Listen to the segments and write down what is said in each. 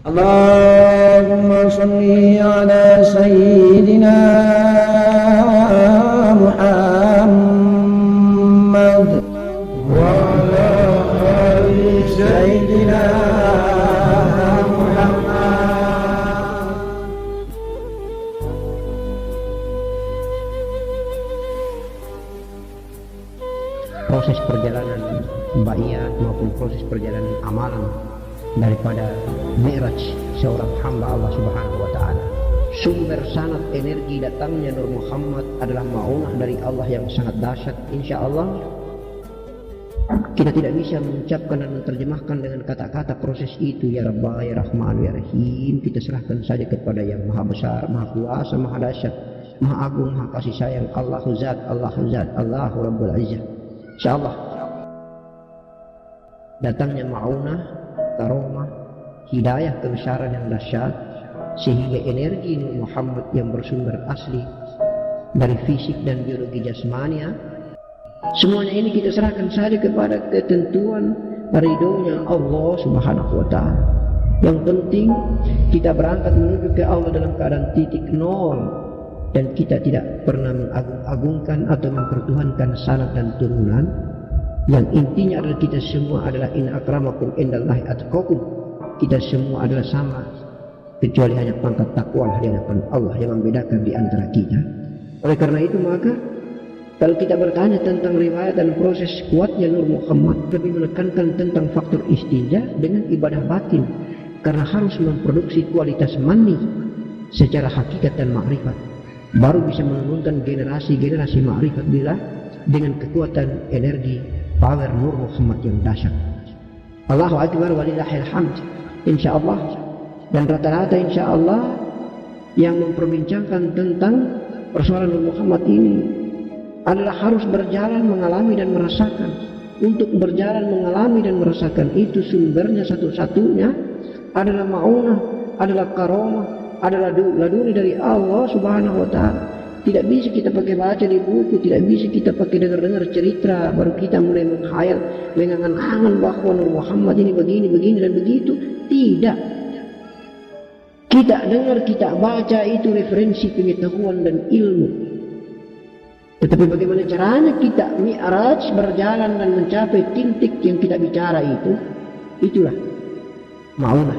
اللهم صل على سيدنا محمد وعلى آل سيدنا محمد. Proses perjalanan ba'iyat maupun proses perjalanan amalan daripada mi'raj seorang hamba Allah Subhanahu wa ta'ala. Sumber sanad energi datangnya Nur Muhammad adalah ma'unah dari Allah yang sangat dahsyat. Insya Allah kita tidak bisa mengucapkan dan menerjemahkan dengan kata-kata proses itu. Ya Rabbah, Ya Rahman, Ya Rahim. Kita serahkan saja kepada yang maha besar, maha kuasa, maha dahsyat, maha agung, maha kasih sayang. Allahu Zat, Allahu Zat, Allahu Rabbul Izzah. Insya Allah datangnya ma'unah, karomah, hidayah kebesaran yang dahsyat, sehingga energi Nur Muhammad yang bersumber asli dari fisik dan biologi jasmania, semuanya ini kita serahkan saja kepada ketentuan ridhonya Allah Subhanahu wa ta'ala. Yang penting kita berangkat menuju ke Allah dalam keadaan titik nol, dan kita tidak pernah mengagung-agungkan atau mempertuhankan sanak dan turunan. Yang intinya adalah kita semua adalah in akramakum indallahi atqakum. Kita semua adalah sama, kecuali hanya pangkat takwa di hadapan Allah yang membedakan di antara kita. Oleh karena itu maka kalau kita bertanya tentang riwayat dan proses kuatnya Nur Muhammad, lebih menekankan tentang faktor istinja dengan ibadah batin, karena harus memproduksi kualitas mani secara hakikat dan ma'rifat, baru bisa menurunkan generasi-generasi ma'rifat bila dengan kekuatan energi power Nur Muhammad yang dahsyat. Allahu Akbar walillahil hamd. Insya Allah, dan rata-rata insya Allah yang memperbincangkan tentang persoalan Nur Muhammad ini adalah harus berjalan, mengalami dan merasakan. Untuk berjalan, mengalami dan merasakan itu sumbernya satu-satunya adalah ma'unah, adalah karomah, adalah laduni dari Allah Subhanahu wa ta'ala. Tidak bisa kita pakai baca di buku, tidak bisa kita pakai dengar-dengar cerita baru kita mulai menghayal, mengangan-angan bahwa Nur Muhammad ini begini dan begitu. Tidak. Kita dengar, kita baca itu referensi pengetahuan dan ilmu. Tetapi bagaimana caranya kita mi'raj, berjalan dan mencapai titik yang kita bicara itu? Itulah ma'unah,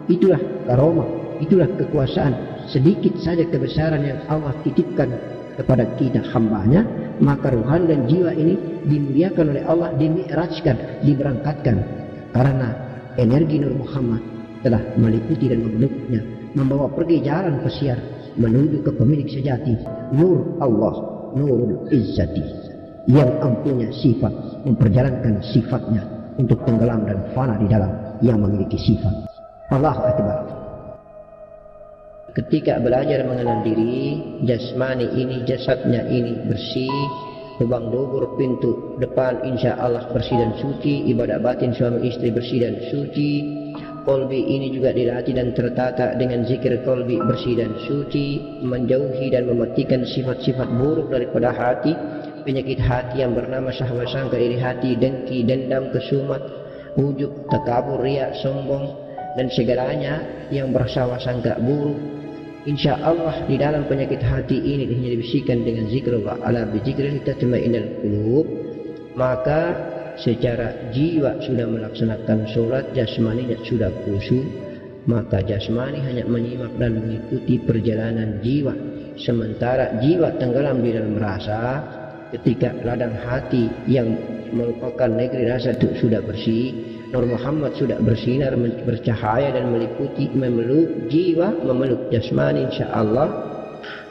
itulah karomah, itulah kekuasaan. Sedikit saja kebesaran yang Allah titipkan kepada kita hambanya, maka ruhan dan jiwa ini dimuliakan oleh Allah, dimi'rajkan, diberangkatkan, karena energi Nur Muhammad telah meliputi dan memeluknya, membawa pergi jalan pesiar menuju ke pemilik sejati, Nur Allah, Nurul Izzati, yang mempunyai sifat, memperjalankan sifatnya untuk tenggelam dan fana di dalam yang memiliki sifat. Allahu Akbar. Ketika belajar mengenal diri, jasmani ini, jasadnya ini bersih, lubang dubur pintu depan insya Allah bersih dan suci, ibadah batin suami istri bersih dan suci, kolbi ini juga dilatih dan tertata dengan zikir kolbi bersih dan suci, menjauhi dan mematikan sifat-sifat buruk daripada hati, penyakit hati yang bernama syahwat sangka, iri hati, dengki, dendam, kesumat, ujub, takabur, riya, sombong, dan segalanya yang bersawah sangka buruk. Insya Allah di dalam penyakit hati ini hanya dibersihkan dengan zikrullah, ala bizikril tatma'innul qulub. Maka secara jiwa sudah melaksanakan sholat, jasmaninya sudah khusyuk, maka jasmani hanya menyimak dan mengikuti perjalanan jiwa, sementara jiwa tenggelam di dalam rasa. Ketika ladang hati yang merupakan negeri rasa itu sudah bersih, Nur Muhammad sudah bersinar, bercahaya dan meliputi, memeluk jiwa, memeluk jasmani insya Allah,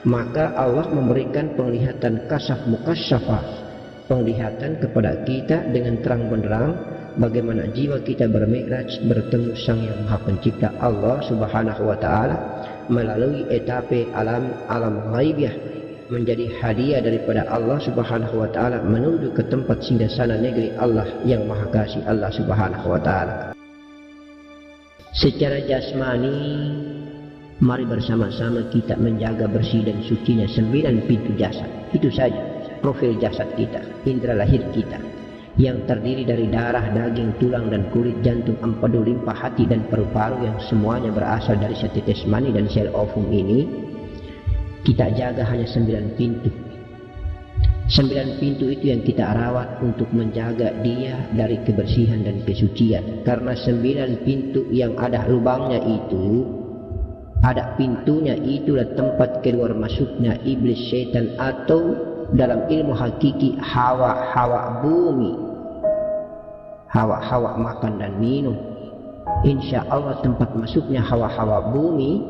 maka Allah memberikan penglihatan kasaf mukasyafah, penglihatan kepada kita dengan terang benderang bagaimana jiwa kita bermi'raj bertemu Sang Yang Maha Pencipta Allah Subhanahu wa ta'ala melalui etape alam ghaibiyah, menjadi hadiah daripada Allah Subhanahu wa ta'ala menuju ke tempat singgasana negeri Allah yang Maha Kasih, Allah Subhanahu wa ta'ala. Secara jasmani, mari bersama-sama kita menjaga bersih dan sucinya 9 pintu jasad. Itu saja profil jasad kita, indera lahir kita. yang terdiri dari darah, daging, tulang dan kulit, jantung, empedu, limpa, hati dan paru-paru yang semuanya berasal dari setetes mani dan sel ovum ini, kita jaga hanya 9 pintu. 9 pintu itu yang kita rawat untuk menjaga dia dari kebersihan dan kesucian. Karena 9 pintu yang ada lubangnya itu, ada pintunya, itulah tempat keluar masuknya iblis, setan, atau dalam ilmu hakiki hawa-hawa bumi, hawa-hawa makan dan minum. Insya Allah tempat masuknya hawa-hawa bumi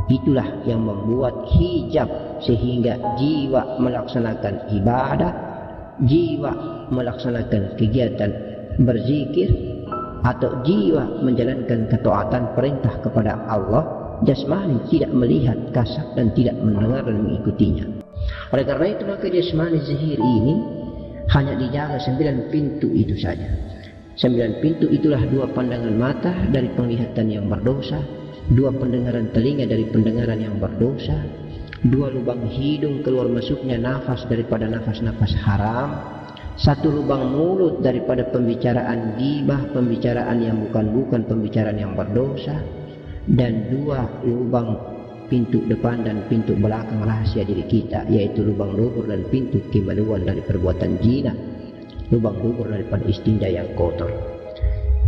itulah yang membuat hijab, sehingga jiwa melaksanakan ibadah, jiwa melaksanakan kegiatan berzikir, atau jiwa menjalankan ketaatan perintah kepada Allah, jasmani tidak melihat, kasar dan tidak mendengar dan mengikutinya. Oleh karena itu maka jasmani zahir ini hanya dijaga 9 pintu itu saja. 9 pintu itulah 2 pandangan mata dari penglihatan yang berdosa, 2 pendengaran telinga dari pendengaran yang berdosa, 2 lubang hidung keluar masuknya nafas daripada nafas-nafas haram, 1 lubang mulut daripada pembicaraan ghibah, pembicaraan yang bukan-bukan, pembicaraan yang berdosa, dan 2 lubang pintu depan dan pintu belakang rahasia diri kita, yaitu lubang dubur dan pintu kemaluan dari perbuatan zina, lubang dubur daripada istinja yang kotor.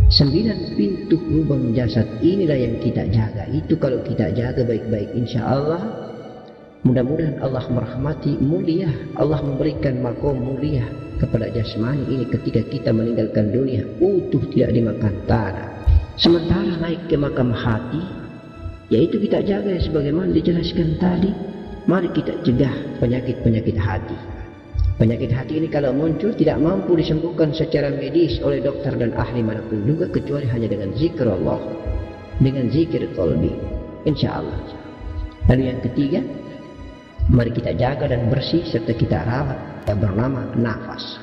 9 pintu lubang jasad inilah yang kita jaga. Itu kalau kita jaga baik-baik, insya Allah mudah-mudahan Allah merahmati, mulia, Allah memberikan makom mulia kepada jasmani ini ketika kita meninggalkan dunia utuh, tidak dimakan tanah. Sementara naik ke makam hati, yaitu kita jaga sebagaimana dijelaskan tadi. Mari kita cegah penyakit-penyakit hati. Penyakit hati ini kalau muncul tidak mampu disembuhkan secara medis oleh dokter dan ahli manapun juga, kecuali hanya dengan zikir Allah, dengan zikir qalbi, insya Allah. Lalu yang ketiga, mari kita jaga dan bersih serta kita rawat yang bernama nafas.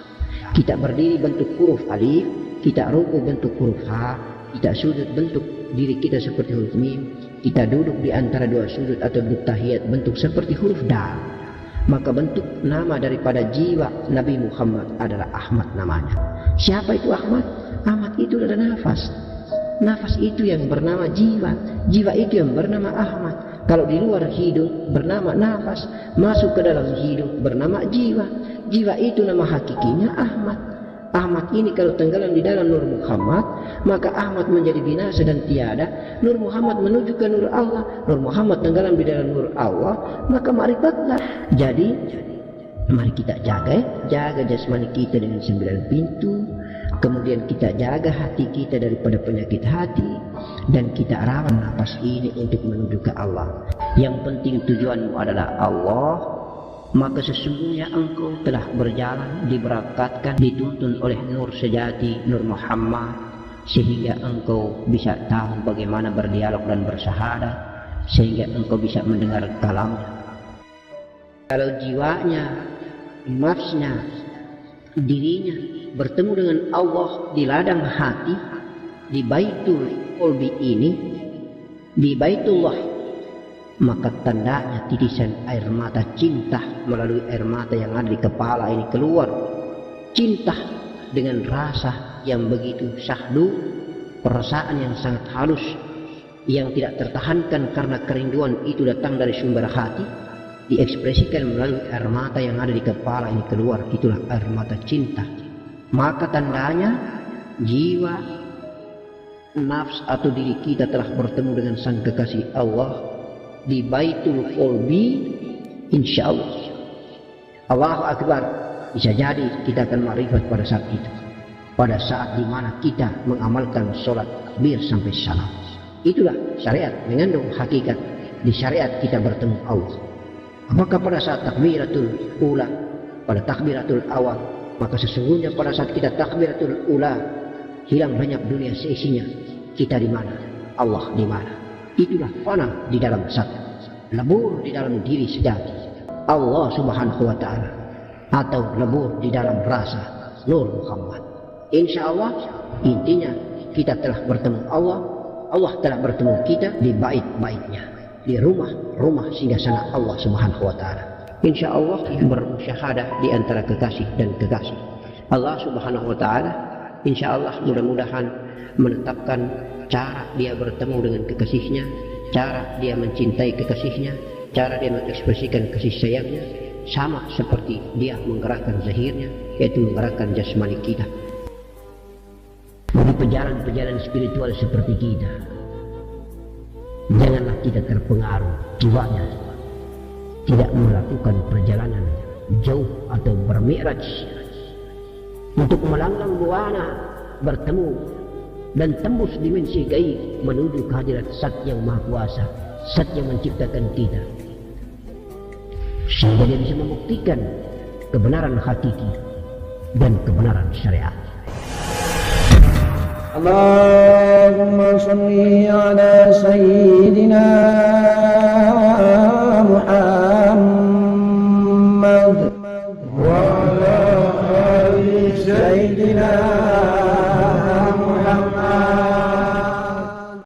Kita berdiri bentuk huruf alif, kita ruku bentuk huruf ha, kita sujud bentuk diri kita seperti huruf mim, kita duduk di antara 2 sujud atau duduk tahiyat bentuk seperti huruf dal. Maka bentuk nama daripada jiwa Nabi Muhammad adalah Ahmad namanya. Siapa itu Ahmad? Ahmad itu adalah nafas. Nafas itu yang bernama jiwa, jiwa itu yang bernama Ahmad. Kalau di luar hidung bernama nafas, masuk ke dalam hidung bernama jiwa. Jiwa itu nama hakikinya Ahmad. Ahmad ini kalau tenggelam di dalam Nur Muhammad, maka Ahmad menjadi binasa dan tiada. Nur Muhammad menuju ke Nur Allah, Nur Muhammad tenggelam di dalam Nur Allah, maka ma'rifatlah. Jadi mari kita jaga jasmani kita dengan 9 pintu. Kemudian kita jaga hati kita daripada penyakit hati, dan kita rawat nafas ini untuk menuju ke Allah. Yang penting tujuanmu adalah Allah, maka sesungguhnya engkau telah berjalan, diberangkatkan, dituntun oleh nur sejati, Nur Muhammad, sehingga engkau bisa tahu bagaimana berdialog dan bersyahadat, sehingga engkau bisa mendengar kalamnya. Kalau jiwanya, nafsnya, dirinya bertemu dengan Allah di ladang hati, di Baitul Qalbi ini, di Baitullah, maka tandanya titisan air mata cinta melalui air mata yang ada di kepala ini keluar. Cinta dengan rasa yang begitu syahdu, perasaan yang sangat halus, yang tidak tertahankan karena kerinduan itu datang dari sumber hati, diekspresikan melalui air mata yang ada di kepala ini keluar. Itulah air mata cinta. Maka tandanya jiwa, nafs atau diri kita telah bertemu dengan sang kekasih Allah di Baitul Qalbi, insya Allah. Allahu Akbar. Bisa jadi kita akan ma'rifat pada saat itu, pada saat dimana kita mengamalkan sholat takbir sampai salam. Itulah syariat mengandung hakikat. Di syariat kita bertemu Allah. Apakah pada saat takbiratul ula, pada takbiratul awal, maka sesungguhnya pada saat kita takbiratul ula, hilang banyak dunia seisinya. Kita di mana? Allah di mana? Itulah fana di dalam satu, lebur di dalam diri sejati Allah Subhanahu wa ta'ala, atau lebur di dalam rasa Nur Muhammad. Insya Allah intinya kita telah bertemu Allah, Allah telah bertemu kita di bait-baitnya, di rumah-rumah singgasana Allah Subhanahu wa ta'ala. Insya Allah bermusyahadah di antara kekasih dan kekasih. Allah Subhanahu wa Ta'ala insya Allah mudah-mudahan menetapkan cara dia bertemu dengan kekasihnya, cara dia mencintai kekasihnya, cara dia mengekspresikan kasih sayangnya sama seperti dia menggerakkan zahirnya, yaitu menggerakkan jasmani kita. Di pejalan-pejalan spiritual seperti kita, janganlah kita terpengaruh jiwanya, tidak melakukan perjalanan jauh atau bermi'raj untuk melanglang buana, bertemu dan tembus dimensi gaib menuju kehadirat Zat yang Maha Kuasa, Zat yang menciptakan kita, sehingga dia bisa membuktikan kebenaran hakiki dan kebenaran syariat. Allahumma salli ala sayyidina